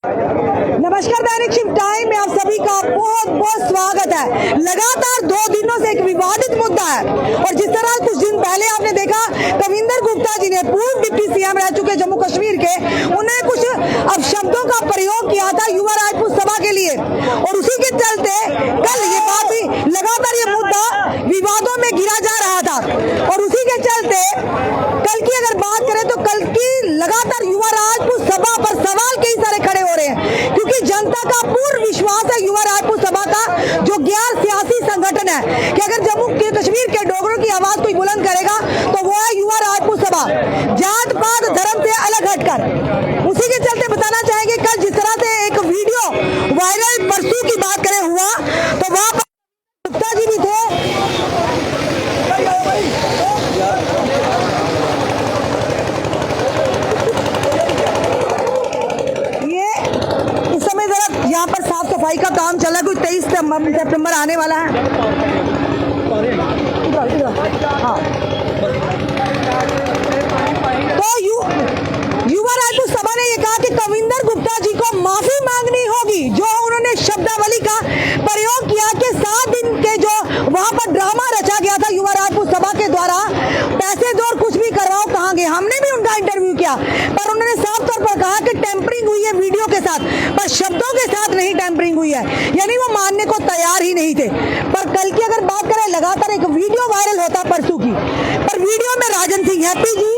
नमस्कार, दैनिक शिव टाइम में आप सभी का बहुत बहुत स्वागत है। लगातार 2 दिनों से एक विवादित मुद्दा है और जिस तरह कुछ दिन पहले आपने देखा कविंदर गुप्ता जी ने पूर्व डिप्टी सीएम रह चुके जम्मू कश्मीर के, उन्हें कुछ अपशब्दों का प्रयोग किया था युवा राजपूत सभा के लिए और उसी के चलते कल ये बात लगातार ये मुद्दा विवादों में गिरा जा रहा था और उसी के चलते कल की अगर बात करें तो कल की लगातार युवा राजपूत सभा पर सवाल कई सारे खड़े हो रहे हैं क्योंकि जनता का पूर्ण विश्वास है युवा राजपूत सभा का जो गैर सियासी संगठन है कि अगर जम्मू कश्मीर के डोगरों की आवाज कोई बुलंद करेगा तो वो है युवा राजपूत सभा, जात पात धर्म से अलग हटकर। उसी के चलते बताना चाहेंगे कल जिस तरह से एक वीडियो वायरल परसों की बात करें हुआ तो वहां पर गुप्ता जी भी थे। यहाँ पर साफ सफाई का काम चल रहा है, कुछ 23 सितंबर आने वाला है। हाँ। तो युवा राजपूत सभा ने यह कहा कि कविंदर गुप्ता जी को माफी मांगनी होगी जो उन्होंने शब्दावली का प्रयोग किया कि 7 दिन के जो वहां पर ड्रामा रचा गया था युवा राजपूत सभा के द्वारा, पैसे दो और कुछ भी करवाओ कहाँ गए। हमने भी उनका इंटरव्यू किया पर उन्होंने साफ तौर पर कहा कि टेम्परिंग हुई है वीडियो के साथ पर शब्दों के साथ नहीं टेम्परिंग हुई है, यानी वो मानने को तैयार ही नहीं थे। पर कल की अगर बात करें लगातार एक वीडियो वायरल होता परसों की, पर वीडियो में राजन सिंह हैप्पी जी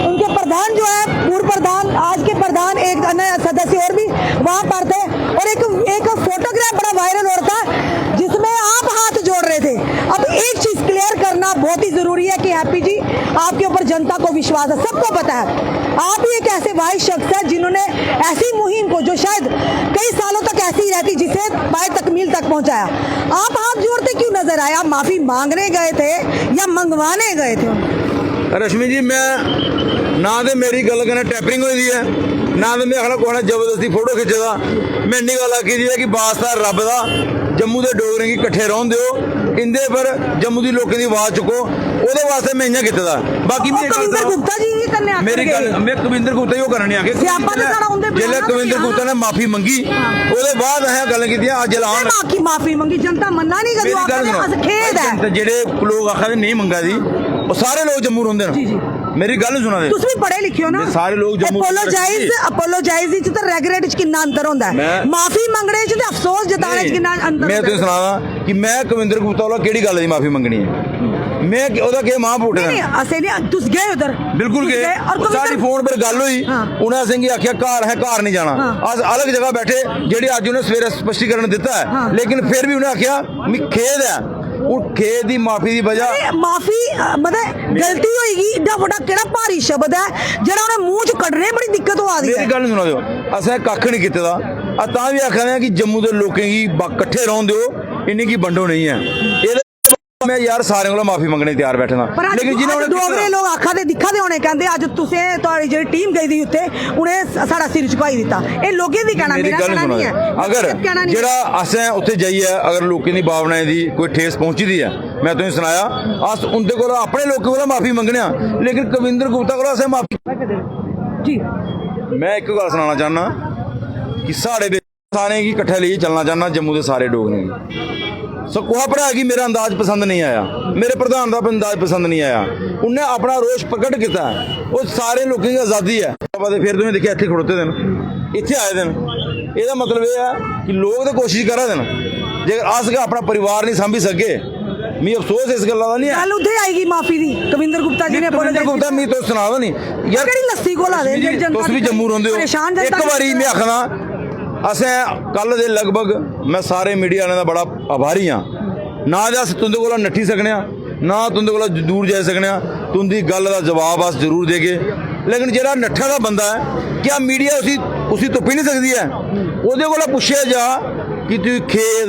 उनके प्रधान जो है पूर्व प्रधान आज के प्रधान एक अन्य सदस्य और भी वहां पर थे और एक फोटोग्राफ बड़ा वायरल हो रहा था जिसमें आप हाथ जोड़ रहे थे। अब एक चीज क्लियर करना बहुत ही जरूरी है कि हैप्पी जी आपके ऊपर जनता को विश्वास है, सबको पता है आप ही एक ऐसे वाइस शख्स है जिन्होंने ऐसी मुहिम को जो शायद कई सालों तक ऐसी रहती जिसे बाय तकमील तक पहुंचाया, आप हाथ जोड़ते क्यों नजर आए? आप माफी मांगने गए थे या मंगवाने गए थे? रश्मि जी मैं ना तो मेरी गल कहना टैपरिंग हुई है ना तो मैं आखना कोई जबरदस्ती फोटो खिंचदा। मैं इन्नी गल आखी दी है कि वास्ता रब दा जम्मू के डोगरें गी कट्ठे रौन दिओ, इंदे पर जम्मू की लोगों की आवाज चुको, ओदे वास्ते मैं इयां कीता। बाकी मेरी कविंदर गुप्ता जी ही करने मेरी गल मैं कविंदर गुप्ता ही करने आके जिसले कविंदर गुप्ता ने माफी मंगी ओदे बाद असें गल कीती अज ऐलान माफी मंगी जनता मन्ना नहीं करी खेद है जेडे लोग आखा नहीं मंगा दी वो सारे लोग जम्मू रोंदे न। मेरी गल सुना दे, तुसी भी पढ़े लिखे हो ना, सारे लोग जम्मू अपोलोजाइज च ते रेगरेट च कितना अंतर होंदा है, माफी मंगने च ते अफसोस जताने च कितना अंतर। मैं तुसें सनादा कि मैं कविंदर गुप्ता कोला केड़ी गल दी माफी मंगनी है, मैं ओदा के मां फुट नहीं असे नहीं तुस गए उधर बिल्कुल गए और साडी फोन पर गल हुई उन्हें असें की आखिया घर है घर नहीं जाना, अस अलग जगह बैठे जेडी अज उन्हें सवेरे स्पष्टीकरण दिता है लेकिन फिर भी उन्हें आखिया मी खेद है खेद दी माफी दी वजह माफी मतलब गलती होगी इड्डा बड़ा केड़ा भारी शब्द है जेड़ा उन्हें मुंह च कड्ढने बड़ी दिक्कत हो आदी है। मेरी गल सुनो दियो असें कख नहीं कीते दा तां भी आखा कि जम्मू दे लोकें गी कट्ठे रौन दिओ, इन्हीं की बंडो नहीं है। मैं यार सारे को माफी मंगने तैयार बैठे ना लेकिन जिन्होंने डोगरे लोग आखा दे दिखा दे होने कहंदे अज तुसें तुहाडी जेहड़ी टीम गई दी उत्ते उन्हें साडा सिर झुकाई दिता, ए लोकें दी कहना मेरा कहना नहीं है। अगर जेड़ा असें उत्थे जाइए अगर लोकें दी भावनाएं दी कोई ठेस पहुंची दी है मैं तुसें सुनाया अस उनदे कोल अपने लोकें कोल माफी मंगने लेकिन कविंदर गुप्ता कोल असें माफी जी। मैं एक गल सुनाना चाहना कि साढ़े दे सारे की कट्ठे लेइयै चलना चाहना जम्मू के सारे डोगरे गी सकुहा भरा की मेरा अंदाज पसंद नहीं आया, मेरे प्रधान का अंदाज पसंद नहीं आया, उन्हें अपना रोष प्रकट किया वो सारे लोगों की आज़ादी है। फिर तुम देखिए इतने खड़ोते दिन इतने आए दिन यदा मतलब यह है कि लोग तो कोशिश करा दिन जे अस अपना परिवार नहीं सांभी सके मी अफसोस इस गल का नहीं है। उधे आएगी माफी दी कविंदर गुप्ता जी ने कविंदर गुप्ता मी तो सुना दो नहीं यार लस्सी कोला दे तुम भी जम्मू रोंदे हो एक बारी मैं आखना असें कल दे लगभग मैं सारे मीडिया वाले का बड़ा आभारी हाँ ना तो अस तुंदे कोला नट्ठी सकने ना तुंदे कोला दूर जाई सकने तुंदी गल का जवाब अस जरूर देगे लेकिन जेड़ा नट्ठा दा बंदा है क्या मीडिया उसी तुप्पी नहीं सकती है ओहदे कोला पुछया जा कि तू खेद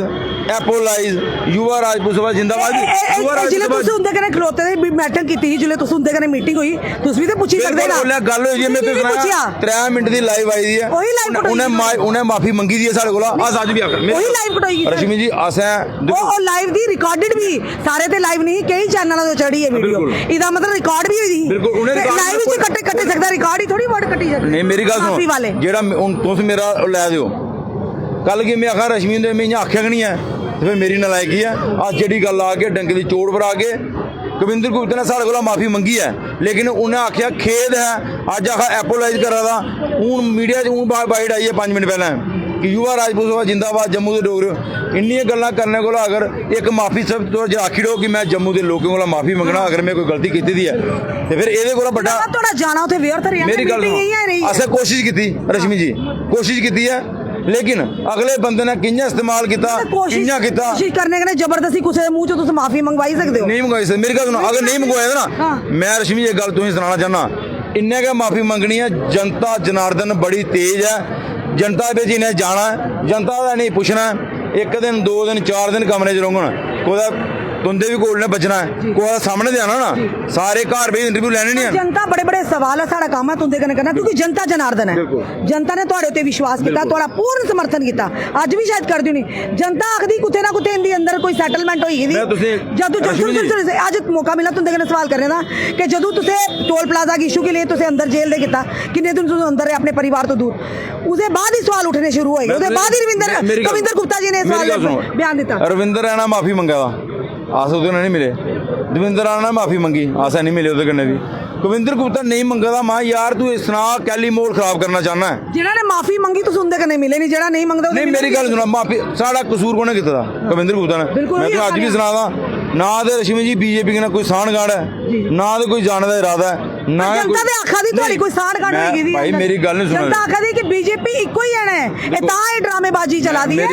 ਐਪੋਲਾਈਜ਼ ਯੁਵਾ ਰਾਜਪੂਤ ਸਭਾ ਜਿੰਦਾਬਾਦ ਯੁਵਾ ਰਾਜਪੂਤ जिले ਸਭਾ तुम उनके कने खलोते थे भी मीटिंग की जिले तुम उनके कने मीटिंग हुई तुम भी तो पूछी सकते ना ਬੋਲਿਆ ਗੱਲ ਹੋਈ ਜੀ ਮੈਂ ਤੇ ਸੁਣਾਇਆ 3 ਮਿੰਟ ਦੀ ਲਾਈਵ ਆਈ ਦੀ ਹੈ ਉਹੀ live ਕਢਾਈ ਉਹਨੇ ਮਾਫੀ ਮੰਗੀ ਦੀ ਹੈ ਸਾਡੇ ਕੋਲ ਅੱਜ ਅੱਜ ਵੀ ਆਖਰ ਉਹੀ live ਕਢਾਈ ਕੀਤੀ। ਰਸ਼ਮੀ ਜੀ ਅਸਾਂ ਉਹ ਲਾਈਵ ਦੀ ਰਿਕਾਰਡਡ ਵੀ ਸਾਰੇ ਤੇ ਲਾਈਵ ਨਹੀਂ ਕਈ ਚੈਨਲਾਂ ਤੋਂ ਚੜੀ ਹੈ ਵੀਡੀਓ ਬਿਲਕੁਲ। ਇਹਦਾ ਮਤਲਬ ਰਿਕਾਰਡ ਵੀ ਹੋਈ ਦੀ ਬਿਲਕੁਲ, ਉਹਨੇ record ਲਾਈਵ ਵਿੱਚ ਕੱਟੇ ਸਕਦਾ ਰਿਕਾਰਡ ਹੀ ਥੋੜੀ ਵਰਡ ਕੱਟੀ ਜਾਂਦੀ ਨਹੀਂ ਮੇਰੀ ਗੱਲ ਮਾਫ਼ੀ ਸੁਣੋ ਵਾਲੇ ਜਿਹੜਾ ਹੁਣ ਤੁਸੀਂ ਮੇਰਾ ਉਹ ਲੈ ਦਿਓ ਕੱਲ ਕੀ ਮੈਂ ਆਖਾ ਰਸ਼ਮੀ ਦੇ ਮੈਂ ਆਖਿਆ ਕਿ ਨਹੀਂ ਹੈ ਤੇ ਫਿਰ ਮੇਰੀ ਨਲਾਇਕੀ ਹੈ ਅੱਜ ਜਿਹੜੀ ਗੱਲ ਆ ਕੇ ਡੰਕੇ ਦੀ ਚੋੜ ਭਰਾ ਕੇ ਕਵਿੰਦਰ ਗੁਪਤਾ ਨੇ ਸਾਡੇ ਕੋਲੋਂ ਮਾਫੀ ਮੰਗੀ ਹੈ ਲੇਕਿਨ ਉਹਨੇ ਆਖਿਆ ਖੇਦ ਹੈ ਅੱਜ ਆਖਾ ਐਪੋਲਾਈਜ਼ ਕਰਾ ਦਾ ਹੁਣ ਮੀਡੀਆ 'ਚ ਹੁਣ ਬਾਈਟ ਆਈ ਹੈ 5 ਮਿੰਟ ਪਹਿਲਾਂ ਕਿ ਯੁਵਾ ਰਾਜਪੂਤ ਸਭਾ ਜਿੰਦਾਬਾਦ ਜੰਮੂ ਦੇ ਡੋਗਰੇ ਇੰਨੀਆਂ ਗੱਲਾਂ ਕਰਨੇ ਕੋਲ ਅਗਰ ਇੱਕ ਮਾਫੀ ਸਭ ਤੋਂ ਜੇ ਆਖੀ ਡੋ ਕਿ ਮੈਂ ਜੰਮੂ ਦੇ ਲੋਕਾਂ ਕੋਲੋਂ ਮਾਫੀ ਮੰਗਣਾ ਅਗਰ ਮੈਂ ਕੋਈ ਗਲਤੀ ਕੀਤੀ ਦੀ ਹੈ ਤੇ ਫਿਰ ਇਹਦੇ ਕੋਲ ਵੱਡਾ ਤੁਹਾਡਾ ਜਾਣਾ ਉੱਥੇ ਵੇਅਰ ਤੇ ਰਿਹਾ ਮੇਰੀ ਗੱਲ ਅਸਾਂ ਕੋਸ਼ਿਸ਼ ਕੀਤੀ ਰਸ਼ਮੀ ਜੀ ਕੋਸ਼ਿਸ਼ ਕੀਤੀ ਹੈ ਲੇਕਿਨ ਅਗਲੇ ਬੰਦੇ ਨੇ ਕਿੰਨਾ ਇਸਤੇਮਾਲ ਕੀਤਾ ਕਿੰਨਾ ਕੀਤਾ ਕੋਸ਼ਿਸ਼ ਕਰਨੇ ਕਨੇ ਜ਼ਬਰਦਸਤੀ ਕਿਸੇ ਦੇ ਮੂੰਹ ਚੋਂ ਤੁਸੀਂ ਮਾਫੀ ਮੰਗਵਾਈ ਸਕਦੇ ਹੋ ਨਹੀਂ ਮੰਗਵਾਈ ਸਰ ਮੇਰੀ ਗੱਲ ਸੁਣੋ ਅਗਰ ਨਹੀਂ ਮੰਗਵਾਇਆ ਨਾ ਮੈਂ ਰਸ਼ਮੀ ਇਹ ਗੱਲ ਤੁਸੀਂ ਸੁਣਾਉਣਾ ਚਾਹਨਾ ਇੰਨੇ ਕਿ ਮਾਫੀ ਮੰਗਣੀ ਹੈ ਜਨਤਾ ਜਨਾਰਦਨ ਬੜੀ ਤੇਜ਼ ਹੈ ਜਨਤਾ ਵਿੱਚ ਇਹਨੇ ਜਾਣਾ ਜਨਤਾ ਦਾ ਨਹੀਂ ਪੁੱਛਣਾ ਇੱਕ ਦਿਨ 2 ਦਿਨ 4 ਦਿਨ ਕਮਰੇ 'ਚ ਰੋਂਗਣ ਉਹਦਾ तुंदे भी कोल ने बचना है कोई सामने दे आना ना सारे घर भी इंटरव्यू लेने नहीं जनता बड़े बड़े सवाल है सारा काम है तुंदे कने करना क्योंकि जनता जनार्दन है जनता ने ਤੁਹਾਡੇ ਉੱਤੇ ਵਿਸ਼ਵਾਸ ਕੀਤਾ ਤੁਹਾਡਾ ਪੂਰਨ ਸਮਰਥਨ ਕੀਤਾ ਅੱਜ ਵੀ ਸ਼ਾਇਦ ਕਰਦੀ ਨਹੀਂ ਜਨਤਾ ਆਖਦੀ ਕੁੱਤੇ ਨਾ ਕੁੱਤੇ ਇੰਦੀ ਅੰਦਰ ਕੋਈ ਸੈਟਲਮੈਂਟ ਹੋਈ ਦੀ ਜਦੋਂ ਅੱਜ ਮੌਕਾ ਮਿਲਾ ਤੁੰਦੇ ਕਨੇ ਸਵਾਲ ਕਰਨੇ ਦਾ ਕਿ ਜਦੋਂ ਤੁਸੀਂ ਟੋਲ ਪਲਾਜ਼ਾ की इशू के लिए ਤੁਸੀਂ ਅੰਦਰ ਜੇਲ੍ਹ ਦੇ ਕੀਤਾ ਕਿੰਨੇ ਦਿਨ ਤੁਸੀਂ ਅੰਦਰ ਹੈ ਆਪਣੇ ਪਰਿਵਾਰ ਤੋਂ ਦੂਰ उसके बाद ही सवाल उठने शुरू होएंगे उसके बाद ही कविंदर गुप्ता जी ने सवाल बयान दिता रविंदर राणा माफी मंगा आस ਉਹਦੇ ਨਾਲ ਨਹੀਂ ਮਿਲੇ ਦਵਿੰਦਰ ਰਾਣਾ ਨੇ ਮਾਫੀ ਮੰਗੀ ਆਸਾ ਨਹੀਂ ਮਿਲੇ ਉਹਦੇ ਕੰਨੇ ਵੀ ਕਵਿੰਦਰ ਗੁਪਤਾ ਨਹੀਂ ਮੰਗਦਾ ਮਾਂ ਯਾਰ ਤੂੰ ਇਸ ਨਾਲ ਕੈਲੀ ਮੋਲ ਖਰਾਬ ਕਰਨਾ ਚਾਹਨਾ ਜਿਹੜਾ ਨੇ ਮਾਫੀ ਮੰਗੀ ਤੁਸੀਂ ਉਹਦੇ ਕੰਨੇ ਮਿਲੇ ਨਹੀਂ ਜਿਹੜਾ ਨਹੀਂ ਮੰਗਦਾ ਨਹੀਂ ਮੇਰੀ ਗੱਲ ਸੁਣਾ ਮਾਫੀ ਸਾਡਾ ਕਸੂਰ ਕੋਨੇ ਕੀਤਾ ਦਾ ਕਵਿੰਦਰ ਗੁਪਤਾ ਨੇ ਮੈਂ ਤਾਂ ਅੱਜ ਵੀ ਸੁਣਾਦਾ ਨਾ ਤੇ ਰਸ਼ਮੀ ਜੀ ਬੀਜੇਪੀ ਨਾਲ ਕੋਈ ਸਾਣਗਾੜ ਹੈ ਨਾ ਤੇ ਕੋਈ ਜਾਣ ਦਾ ਇਰਾਦਾ ਹੈ ਨਾ ਜਨਤਾ ਦੇ ਆਖਾ ਦੀ ਤੁਹਾਡੀ ਕੋਈ ਸਾਣਗਾੜ ਹੋਏਗੀ ਦੀ ਭਾਈ ਮੇਰੀ ਗੱਲ ਨਹੀਂ ਸੁਣ ਜਨਤਾ ਆਖਾ ਦੀ ਕਿ ਬੀਜੇਪੀ ਇੱਕੋ ਹੀ ਹੈ ਇਹ ਤਾਂ ਇਹ ਡਰਾਮੇਬਾਜ਼ੀ ਚਲਾ ਦੀ ਹੈ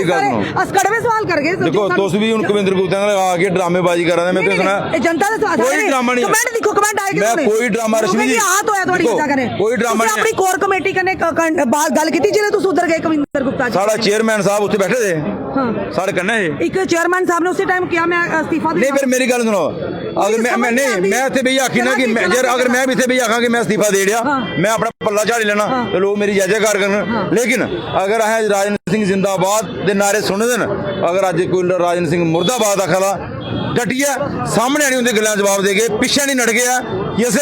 ਅਸਕੜਵੇਂ ਸਵਾਲ ਕਰ ਗਏ ਦੇਖੋ ਤੁਸੀਂ ਵੀ ਹੁਣ ਕਵਿੰਦਰ ਗੁਪਤਾ ਨਾਲ ਆ ਕੇ ਡਰਾਮੇਬਾਜ਼ੀ ਕਰ ਰਹੇ ਮੈਂ ਤੇ ਸੁਣਾ ਇਹ ਜਨਤਾ ਦੇ ਸਵਾਲ ਕੋਈ ਡਰਾਮਾ ਨਹੀਂ ਕਮੈਂਟ ਦੇਖੋ ਕਮੈਂਟ ਆਏ ਮੈਂ ਕੋਈ ਡਰਾਮਾ ਰਸ਼ਮੀ ਜੀ ਆਹ ਤੋਂ ਹੈ ਤੁਹਾਡੀ ਜਨਤਾ ਕਰੇ ਕੋਈ ਡਰਾਮਾ ਨਹੀਂ ਆਪਣੀ ਕੋਰ ਕਮੇਟੀ ਕਨੇ ਗੱਲ ਕੀਤੀ ਜਿਹੜੇ ਤੁਸੀਂ ਉਧਰ ਗਏ ਕਵਿੰਦਰ ਗੁਪਤਾ ਜੀ ਸਾਡਾ ਚੇਅਰਮੈਨ ਸਾਹਿਬ ਉੱਥੇ ਬੈਠੇ थे ਸਾਡੇ ਕੰਨੇ ਇੱਕ ਚੇਅਰਮੈਨ ਸਾਹਿਬ ਨੇ ਉਸੇ ਟਾਈਮ ਕਿਹਾ ਮੈਂ ਅਸਤੀਫਾ ਦੇ ਨਹੀਂ ਫਿਰ ਮੇਰੀ ਗੱਲ ਸੁਣੋ ਅਗਰ ਮੈਂ ਨਹੀਂ ਮੈਂ ਇੱਥੇ ਵੀ ਆਖੀ ਨਾ ਕਿ ਅਗਰ ਮੈਂ ਵੀ ਇੱਥੇ ਵੀ ਆਖਾਂ ਕਿ ਮੈਂ ਅਸਤੀਫਾ ਦੇ ਰਿਹਾ ਮੈਂ ਆਪਣਾ ਪੱਲਾ ਝਾੜੀ ਲੈਣਾ ਤੇ ਲੋਕ ਮੇਰੀ ਜੈਜੈਕਾਰ ਕਰਨ ਲੇਕਿਨ ਅਗਰ ਇਹ ਰਾਜਨ ਸਿੰਘ ਜਿੰਦਾਬਾਦ ਦੇ ਨਾਰੇ ਸੁਣਦੇ ਨੇ ਅਗਰ ਅੱਜ ਕੋਈ ਰਾਜਨ ਸਿੰਘ ਮੁਰਦਾਬਾਦ ਆਖਦਾ ਡਟਿਆ ਸਾਹਮਣੇ ਨਹੀਂ ਹੁੰਦੇ ਗੱਲਾਂ ਜਵਾਬ ਦੇ ਕੇ ਪਿੱਛੇ ਨਹੀਂ ਨੜ ਗਿਆ ਯਸ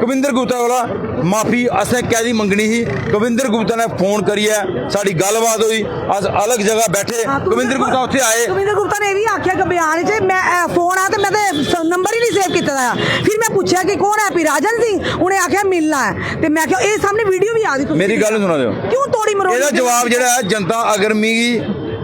ਕਵਿੰਦਰ ਗੁਪਤਾ ਵਾਲਾ ਮਾਫੀ ਅਸਾਂ ਕਹਿਦੀ ਮੰਗਣੀ ਸੀ ਕਵਿੰਦਰ ਗੁਪਤਾ ਨੇ ਫੋਨ ਕਰੀਆ ਸਾਡੀ ਗੱਲਬਾਤ ਹੋਈ ਅਸ ਅਲੱਗ ਜਗ੍ਹਾ ਬੈਠੇ ਕਵਿੰਦਰ ਗੁਪਤਾ ਉੱਥੇ ਆਏ ਕਵਿੰਦਰ ਗੁਪਤਾ ਨੇ ਇਹ ਵੀ ਆਖਿਆ ਕਿ ਬਿਆਨ 'ਚ ਮੈਂ ਫੋਨ ਆ ਤੇ ਮੈਂ ਤੇ ਨੰਬਰ ਹੀ ਨਹੀਂ ਸੇਵ ਕੀਤਾ ਆ ਫਿਰ ਮੈਂ ਪੁੱਛਿਆ ਕਿ ਕੌਣ ਹੈ ਰਾਜਨ ਸਿੰਘ ਉਹਨੇ ਆਖਿਆ ਮਿਲਣਾ ਹੈ ਤੇ ਮੈਂ ਕਿਹਾ ਇਹ ਸਾਹਮਣੇ ਵੀਡੀਓ ਵੀ ਆ ਗਈ ਮੇਰੀ ਗੱਲ ਸੁਣਾ ਦਿਓ ਕਿਉਂ ਤੋੜੀ ਮਰੋੜੀ ਇਹਦਾ ਜਵਾਬ ਜਿਹੜਾ ਹੈ ਜਨਤਾ ਅਗਰ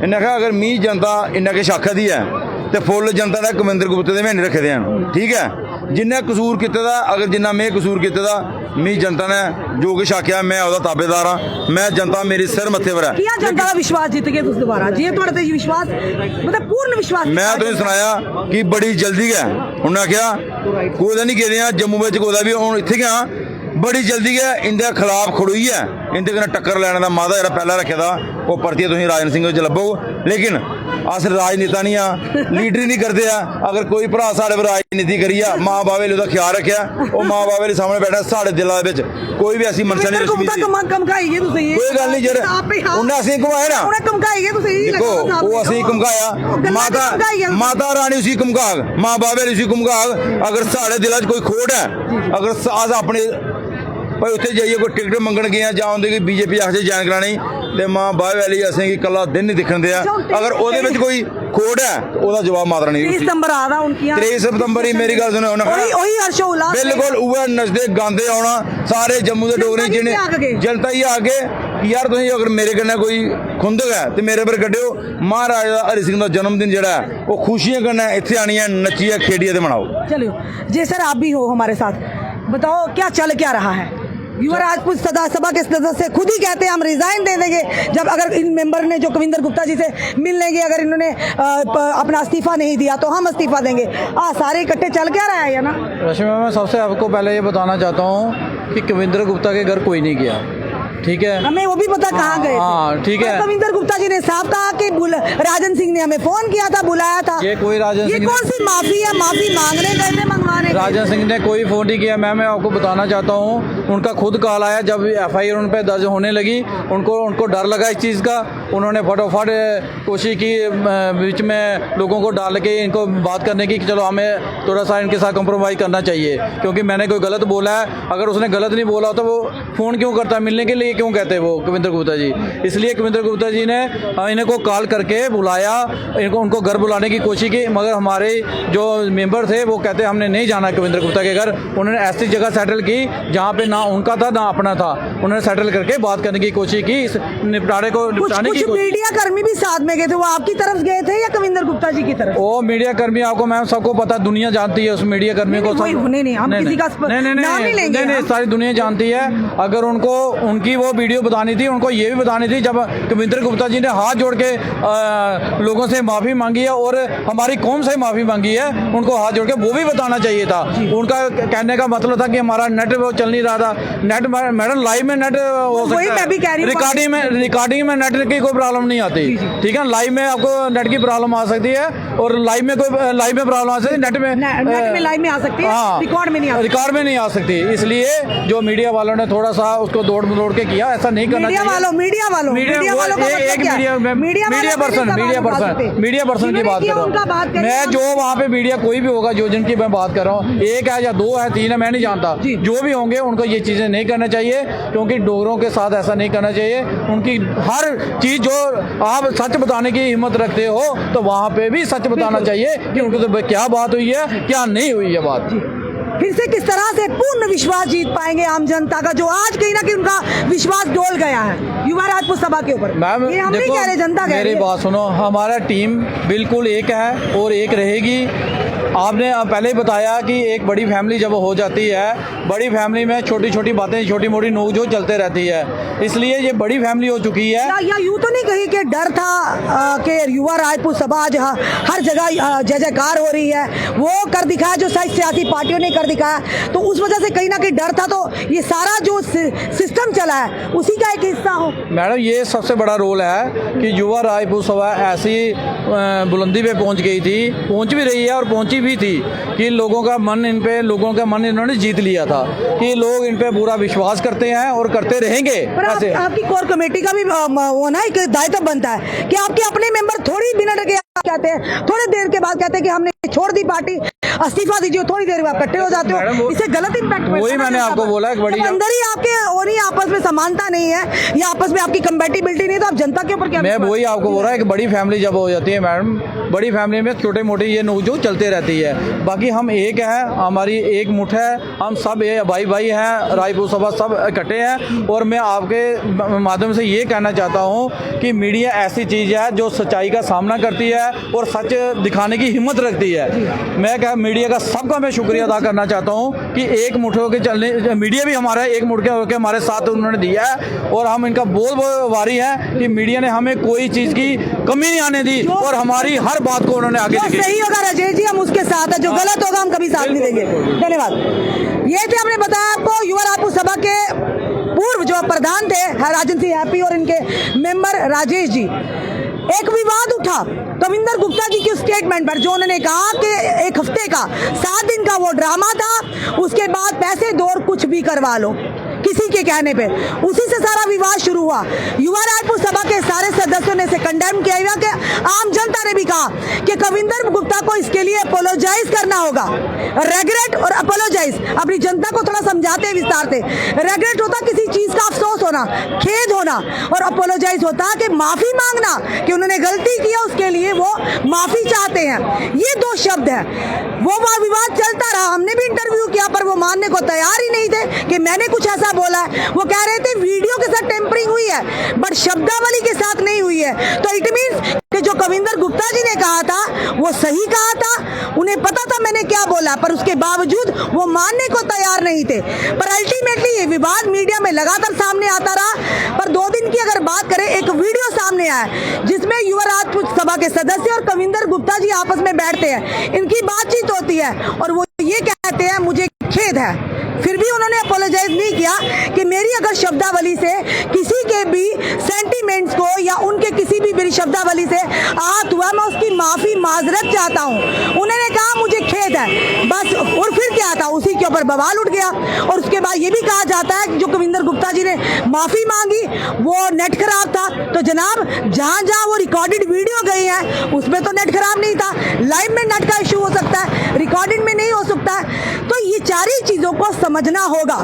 ਇਹਨਾਂ ਕਿਹਾ ਅਗਰ ਮੀਂਹ ਜਨਤਾ ਇਹਨਾਂ ਕੇ ਸ਼ੱਕ ਦੀ ਹੈ ਤੇ ਫੁੱਲ ਜਨਤਾ ਦਾ ਕਵਿੰਦਰ ਗੁਪਤੇ ਦੇ ਮਹੀਨੇ ਰੱਖਦੇ ਹਨ ਠੀਕ ਹੈ ਜਿੰਨਾ ਕਸੂਰ ਕੀਤੇ ਦਾ ਅਗਰ ਜਿੰਨਾ ਮੈਂ ਕਸੂਰ ਕੀਤੇ ਦਾ ਮੀਂਹ ਜਨਤਾ ਨੇ ਜੋ ਕਿ ਸ਼ਾਕਿਆ ਮੈਂ ਉਹਦਾ ਤਾਬੇਦਾਰ ਹਾਂ ਮੈਂ ਜਨਤਾ ਮੇਰੀ ਸਿਰ ਮੱਥੇ ਪਰ ਹੈ ਕੀ ਜਨਤਾ ਦਾ ਵਿਸ਼ਵਾਸ ਜਿੱਤ ਗਏ ਤੁਸੀਂ ਦੁਬਾਰਾ ਜੇ ਤੁਹਾਡੇ ਤੇ ਵਿਸ਼ਵਾਸ ਮਤਲਬ ਪੂਰਨ ਵਿਸ਼ਵਾਸ ਮੈਂ ਤੁਹਾਨੂੰ ਸੁਣਾਇਆ ਕਿ ਬੜੀ ਜਲਦੀ ਹੈ ਉਹਨਾਂ ਕਿਹਾ ਕੋਈ ਦਾ ਨਹੀਂ ਕਹਿ ਰਿਹਾ ਜੰਮੂ ਵਿੱਚ ਕੋਈ ਦਾ ਵੀ ਹੁਣ ਇੱਥੇ ਗਿਆ ਬੜੀ ਜਲਦੀ ਹੈ ਇਹਦੇ ਖਿਲਾਫ ਖੜੋਈ ਹੈ ਇਹਦੇ ਨਾਲ ਟੱਕਰ ਲੈਣ ਦਾ ਮਾਦਾ ਜਿਹੜਾ ਪਹਿਲਾਂ ਰੱਖਿਆ ਦਾ ਉਹ ਪਰਤੀ ਤੁਸੀਂ ਰਾਜਨ ਸਿੰਘ ਵਿੱਚ ਲੱਭੋ ਲੇਕਿਨ ਅਸ ਰਾਜਨੀਤਾ ਨਹੀਂ ਆ ਲੀਡਰੀ ਨਹੀਂ ਕਰਦੇ ਆ ਅਗਰ ਕੋਈ ਭਰਾ ਸਾਡੇ ਪਰ ਰਾਜਨੀਤੀ ਕਰੀ ਆ ਮਾਂ ਬਾਵੇ ਲਈ ਉਹਦਾ ਖਿਆਲ ਰੱਖਿਆ ਉਹ ਮਾਂ ਬਾਵੇ ਦੇ ਸਾਹਮਣੇ ਬੈਠਾ ਸਾਡੇ ਦਿਲਾਂ ਦੇ ਵਿੱਚ ਕੋਈ ਵੀ ਐਸੀ ਮਨਸ਼ਾ ਨਹੀਂ ਰਸ਼ਮੀ ਜੀ ਕਮਕਾਈਏ ਤੁਸੀਂ ਕੋਈ ਗੱਲ ਨਹੀਂ ਜਰ ਉਹਨੇ ਅਸੀਂ ਘੁਮਾਇਆ ਨਾ ਉਹਨੇ ਕਮਕਾਈਏ ਤੁਸੀਂ ਦੇਖੋ ਉਹ ਅਸੀਂ ਘੁਮਕਾਇਆ ਮਾਤਾ ਰਾਣੀ ਉਸੇ ਘੁਮਕਾਗ ਮਾਂ ਬਾਵੇ ਲਈ ਉਸੇ ਘੁਮਕਾਗ ਅਗਰ ਸਾਡੇ ਦਿਲਾਂ 'ਚ ਕੋਈ ਖੋੜ ਹੈ ਅਗਰ ਸਾਜ਼ ਆਪਣੇ ਭਾਈ ਉੱਥੇ ਜਾਈਏ ਕੋਈ ਟਿਕਟ ਮੰਗਣ ਗਏ ਆ ਜਾਂ ਉਹਦੇ ਕਿ ਬੀਜੇਪੀ ਆਖਦੇ ਜੈਨ ਕਰਾਣੀ ਤੇ ਮਾਂ ਬਾਵੇ ਵਾਲੀ ਅਸੀਂ ਕਿ ਕੱਲਾ ਦਿਨ ਨਹੀਂ ਦਿਖਣ ਦਿਆ ਅਗਰ ਉਹਦੇ ਵਿੱਚ ਕੋਈ ਖੋੜ ਹੈ ਉਹਦਾ ਜਵਾਬ ਮਾਤਰਾ ਨਹੀਂ 30 ਸਤੰਬਰ ਆਦਾ ਉਨਕੀਆਂ 23 ਸਤੰਬਰ ਹੀ ਮੇਰੀ ਗੱਲ ਸੁਣੋ ਉਹੀ ਹਰਸ਼ੋ ਉਲਾਸ ਬਿਲਕੁਲ ਉਹ ਨੱਚਦੇ ਗਾਉਂਦੇ ਆਉਣਾ ਸਾਰੇ ਜੰਮੂ ਦੇ ਡੋਗਰੇ ਜਿਹਨੇ ਜਨਤਾ ਹੀ ਆ ਕੇ ਯਾਰ ਤੁਸੀਂ ਅਗਰ ਮੇਰੇ ਕੰਨੇ ਕੋਈ ਖੁੰਦਕ ਹੈ ਤੇ ਮੇਰੇ ਪਰ ਕੱਢਿਓ ਮਹਾਰਾਜ ਦਾ ਹਰੀ ਸਿੰਘ ਦਾ ਜਨਮ ਦਿਨ ਜਿਹੜਾ ਹੈ ਉਹ ਖੁਸ਼ੀਆਂ ਕਰਨਾ ਇੱਥੇ ਆਣੀਆਂ ਨੱਚੀਆਂ ਖੇਡੀਆਂ ਤੇ ਮਨਾਓ चलिए जी सर आप भी हो हमारे साथ बताओ क्या चल क्या रहा है युवा राजपूत सभा के सदस्य खुद ही कहते हैं हम रिजाइन दे देंगे जब अगर इन मेंबर ने जो कविंदर गुप्ता जी से मिल लेंगे अगर इन्होंने अपना इस्तीफा नहीं दिया तो हम इस्तीफा देंगे सारे इकट्ठे चल क्या रहा है या ना रश्मि मैं सबसे आपको पहले ये बताना चाहता हूँ कि कविंदर गुप्ता के घर कोई नहीं गया ठीक है। हमें वो भी पता कहाँ गए थे। हाँ, ठीक है। और कविंदर गुप्ता जी ने साफ कहा कि राजन सिंह ने हमें फोन किया था, बुलाया था। ये कोई राजन ये सिंह कौन सी माफी है? माफी मांगने गए थे, मंगवाने गए थे? राजन सिंह ने कोई फोन नहीं किया। मैं आपको बताना चाहता हूँ, उनका खुद कॉल आया जब FIR उन पर दर्ज होने लगी। उनको डर लगा इस चीज़ का। उन्होंने फटाफट कोशिश की बीच में लोगों को डाल के इनको बात करने की कि चलो हमें थोड़ा सा इनके साथ कॉम्प्रोमाइज़ करना चाहिए, क्योंकि मैंने कोई गलत बोला है। अगर उसने गलत नहीं बोला तो वो फ़ोन क्यों करता, मिलने के लिए क्यों कहते वो कविंदर गुप्ता जी। इसलिए कविंदर गुप्ता जी ने इन्हें को कॉल करके बुलाया, उनको घर बुलाने की कोशिश की, मगर हमारे जो मेंबर थे वो कहते हमने नहीं जाना कविंदर गुप्ता के घर। उन्होंने ऐसी जगह सेटल की जहाँ पे ना उनका था ना अपना था। उन्होंने सेटल करके बात करने की कोशिश की, इस निपटारे को निपटाने की कुछ मीडिया कर्मी भी साथ में गए थे, वो आपकी तरफ गए थे या कविंदर गुप्ता जी की तरफ? वो मीडिया कर्मी आपको मैम सबको पता, दुनिया जानती है उस मीडिया कर्मी को। नहीं, हम किसी का नाम नहीं लेंगे। नहीं, सारी दुनिया जानती है। अगर उनको उनकी वो वीडियो बतानी थी, उनको ये भी बतानी थी जब कविंदर गुप्ता जी ने हाथ जोड़ के लोगों से माफ़ी मांगी है और हमारी कौम से माफ़ी मांगी है, उनको हाथ जोड़ के वो भी बताना चाहिए था। उनका कहने का मतलब था कि हमारा नेट वो चल नहीं रहा था। नेट मैडम लाइव में नेट हो सकता है, रिकॉर्डिंग में नेट की कोई प्रॉब्लम नहीं आती, ठीक है। लाइव में आपको नेट की प्रॉब्लम आ सकती है और लाइव में प्रॉब्लम आ सकती है, नेट में लाइव में आ सकती है, रिकॉर्ड में नहीं आ सकती। इसलिए जो मीडिया वालों ने थोड़ा सा उसको दौड़ के किया, ऐसा नहीं करना चाहिए। मीडिया पर्सन की बात कर रहा हूँ मैं। जो वहाँ पे मीडिया कोई भी होगा, जो जिनकी मैं बात कर रहा हूँ, एक है या दो है, तीन है, मैं नहीं जानता। जो भी होंगे उनको ये चीजें नहीं करना चाहिए, क्योंकि डोगरों के साथ ऐसा नहीं करना चाहिए। उनकी हर चीज जो आप सच बताने की हिम्मत रखते हो तो वहाँ पे भी सच बताना चाहिए कि उनको तो क्या बात हुई है, क्या नहीं हुई है बात। फिर से किस तरह से पूर्ण विश्वास जीत पाएंगे आम जनता का, जो आज कहीं ना कहीं उनका विश्वास डोल गया है युवा राजपूत सभा के ऊपर? मैम ये हम नहीं कह रहे, जनता कह रही है। मेरी बात सुनो, हमारा टीम बिल्कुल एक है और एक रहेगी। आपने पहले ही बताया कि एक बड़ी फैमिली जब हो जाती है, बड़ी फैमिली में छोटी छोटी बातें, छोटी मोटी नोकझोंक चलते रहती है, इसलिए ये बड़ी फैमिली हो चुकी है। या यूं तो नहीं कही कि डर था कि युवा राजपूत सभा आज हर जगह जय जयकार हो रही है, वो कर दिखाया जो शायद सियासी पार्टियों ने कर दिखाया, तो उस वजह से कहीं ना कहीं डर था, तो ये सारा जो सिस्टम चला है उसी का एक हिस्सा हो? मैडम ये सबसे बड़ा रोल है कि युवा राजपूत सभा ऐसी बुलंदी पे पहुंच गई थी, पहुंच भी रही है और पहुंची भी थी कि लोगों का मन इन्होंने जीत लिया था कि लोग इन पे पूरा विश्वास करते हैं और करते रहेंगे। पर आपकी कोर कमेटी का भी वो ना एक दायित्व बनता है कि आपके अपने मेंबर थोड़ी बिना डर के कहते हैं, थोड़ी देर के बाद कहते हैं कि हमने छोड़ दी पार्टी, इस्तीफा दीजिए, थोड़ी देर में आप इकट्ठे हो जाते हो, इससे गलत इम्पैक्ट। वही मैंने आपको बोला है, बड़ी अंदर ही आपके और ही आपस में समानता नहीं है या आपस में आपकी कंपैटिबिलिटी नहीं, तो आप जनता के ऊपर क्या? मैं वही आपको बोल रहा है कि बड़ी फैमिली जब हो जाती है मैडम, बड़ी फैमिली में छोटे मोटे ये नोकझोंक चलते रहती है, बाकी हम एक हैं, हमारी एक मुठ है, हम सब भाई भाई हैं, राजपूत सभा सब इकट्ठे हैं। और मैं आपके माध्यम से ये कहना चाहता हूँ कि मीडिया ऐसी चीज़ है जो सच्चाई का सामना करती है और सच दिखाने की हिम्मत रखती है। मैं मीडिया का सबका मैं शुक्रिया अदा करना चाहता हूँ कि एक मुठ होकर चलने, मीडिया भी हमारा एक मुठ होकर हमारे साथ उन्होंने दिया है और हम इनका बोल वारी है कि मीडिया ने हमें कोई चीज़ की कमी नहीं आने दी और हमारी हर बात को उन्होंने आगे जो सही होगा राजेश जी हम उसके साथ है, जो गलत होगा हम कभी साथ नहीं देंगे। धन्यवाद। ये थे, हमने बताया आपको युवा राजपूत सभा के पूर्व जो प्रधान थे राजन सिंह हैप्पी और इनके मेंबर राजेश जी। एक विवाद उठा कविंदर गुप्ता जी की स्टेटमेंट पर, जो उन्होंने कहा कि एक हफ्ते का 7 दिन का वो ड्रामा था, उसके बाद पैसे दो और कुछ भी करवा लो, किसी के कहने पे। उसी से सारा विवाद शुरू हुआ। युवा राजपूत सभा के सारे सदस्यों ने इसे कंडेम किया गया कि आम जनता ने भी कहा कि कविंदर गुप्ता को इसके लिए अपोलोजाइज करना होगा। रेग्रेट और अपोलोजाइज, अपनी जनता को थोड़ा समझाते हैं विस्तार से। रेग्रेट होता किसी चीज का अफसोस होना, खेद होना, और अपोलोजाइज होता कि माफी मांगना कि उन्होंने गलती किया, उसके लिए वो माफी चाहते हैं। ये दो शब्द हैं। वो विवाद चलता रहा, हमने भी इंटरव्यू किया पर वो मानने को तैयार ही नहीं थे कि मैंने कुछ ऐसा बोला है। वो कह रहे थे वीडियो के साथ टेम्परिंग हुई है बट शब्दावली के साथ नहीं हुई है। तो इट मींस कि जो कविंदर गुप्ता जी ने कहा था वो सही कहा था, उन्हें पता था मैंने क्या बोला, पर उसके बावजूद वो मानने को तैयार नहीं थे। पर अल्टीमेटली ये विवाद मीडिया में लगातार सामने आता रहा। पर 2 दिन की अगर बात करें, एक वीडियो सामने आया जिसमें युवा राजपूत सभा के सदस्य और कविंदर गुप्ता जी आपस में बैठते हैं, इनकी बातचीत होती है और वो ये कहते हैं मुझे खेद खेद है, फिर भी उन्होंने अपोलोजाइज नहीं किया कि मेरी अगर शब्दावली से किसी के भी सेंटिमेंट्स को या उनके किसी भी मेरी शब्दावली से आहत हुआ, मैं उसकी माफ़ी माजरत चाहता हूँ। उन्होंने कहा मुझे खेद है बस, और फिर क्या था, उसी के ऊपर बवाल उठ गया। और उसके बाद ये भी कहा जाता है कि जो कविंदर गुप्ता जी ने माफ़ी मांगी वो नेट खराब था। तो जनाब, जहाँ जहाँ वो रिकॉर्डेड वीडियो गई है उसमें तो नेट खराब नहीं था, लाइव में नेट का इशू हो सकता है, रिकॉर्डिंग में नहीं हो सकता है। तो ये सारी चीज़ों को समझना होगा।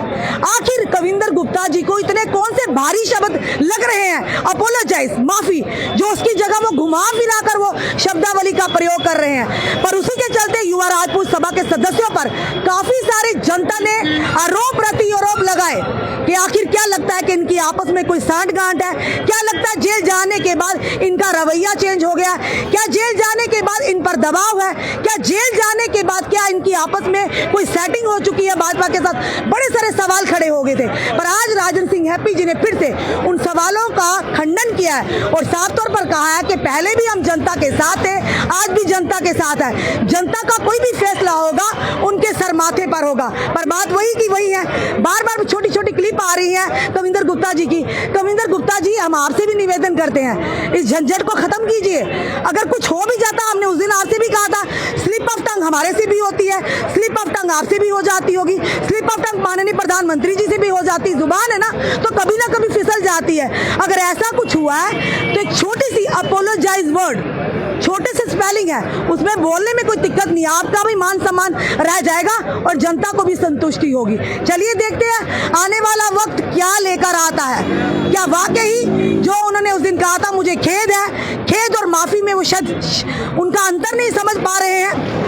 आखिर कविंदर गुप्ता जी को इतने कौन से भारी शब्द लग रहे हैं, अपोलोजाइज, माफ़ी, जो उसकी जगह वो घुमा फिरा कर वो शब्दावली का प्रयोग कर रहे हैं। पर उसी के चलते युवा राजपूत सभा के सदस्यों पर काफ़ी सारी जनता ने आरोप प्रति आरोप लगाए कि आखिर क्या लगता है कि इनकी आपस में कोई सांठ-गांठ है, क्या लगता है जेल जाने के बाद इनका रवैया चेंज हो गया, क्या जेल जाने के बाद इन पर दबाव है, क्या जेल जाने के बाद क्या इनकी आपस में कोई सेटिंग हो चुकी है भाजपा के साथ। बड़े सारे सवाल खड़े हो गए थे, पर आज राजन सिंह हैप्पी जी ने फिर से उन सवालों का खंडन किया है और साफ तौर पर कहा है कि पहले भी हम जनता के साथ थे, आज भी जनता के साथ है, जनता का कोई भी फैसला होगा उनके सर माथे पर होगा। पर बात वही की वही है, बार बार छोटी छोटी क्लिप आ रही है कविंदर गुप्ता जी की। कविंदर गुप्ता जी, हम आपसे भी निवेदन करते हैं, इस झंझट को खत्म कीजिए। अगर कुछ हो भी जाता, हमने उस दिन आपसे भी कहा था, स्लिप ऑफ टंग हमारे से भी होती है, स्लिप ऑफ टंग आपसे भी हो जाती होगी, स्लिप ऑफ टंग माननीय प्रधानमंत्री जी से भी हो जाती, जुबान है ना तो कभी ना कभी फिसल जाती है। अगर ऐसा कुछ हुआ है तो एक छोटी सी अपोलोजाइज वर्ड, छोटे से स्पेलिंग है, उसमें बोलने में कोई दिक्कत नहीं, आपका भी मान सम्मान रह जाएगा और जनता को भी संतुष्टि होगी। चलिए देखते हैं आने वाला वक्त क्या लेकर आता है। क्या वाकई जो उन्होंने उस दिन कहा था मुझे खेद है, खेद और माफी में वो शायद उनका अंतर नहीं समझ पा रहे हैं।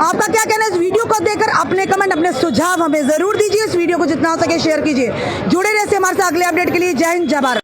आपका क्या कहना है इस वीडियो को देखकर? अपने कमेंट, अपने सुझाव हमें जरूर दीजिए। इस वीडियो को जितना हो सके शेयर कीजिए। जुड़े रहिए हमारे साथ अगले अपडेट के लिए। जय हिंद, जय भारत।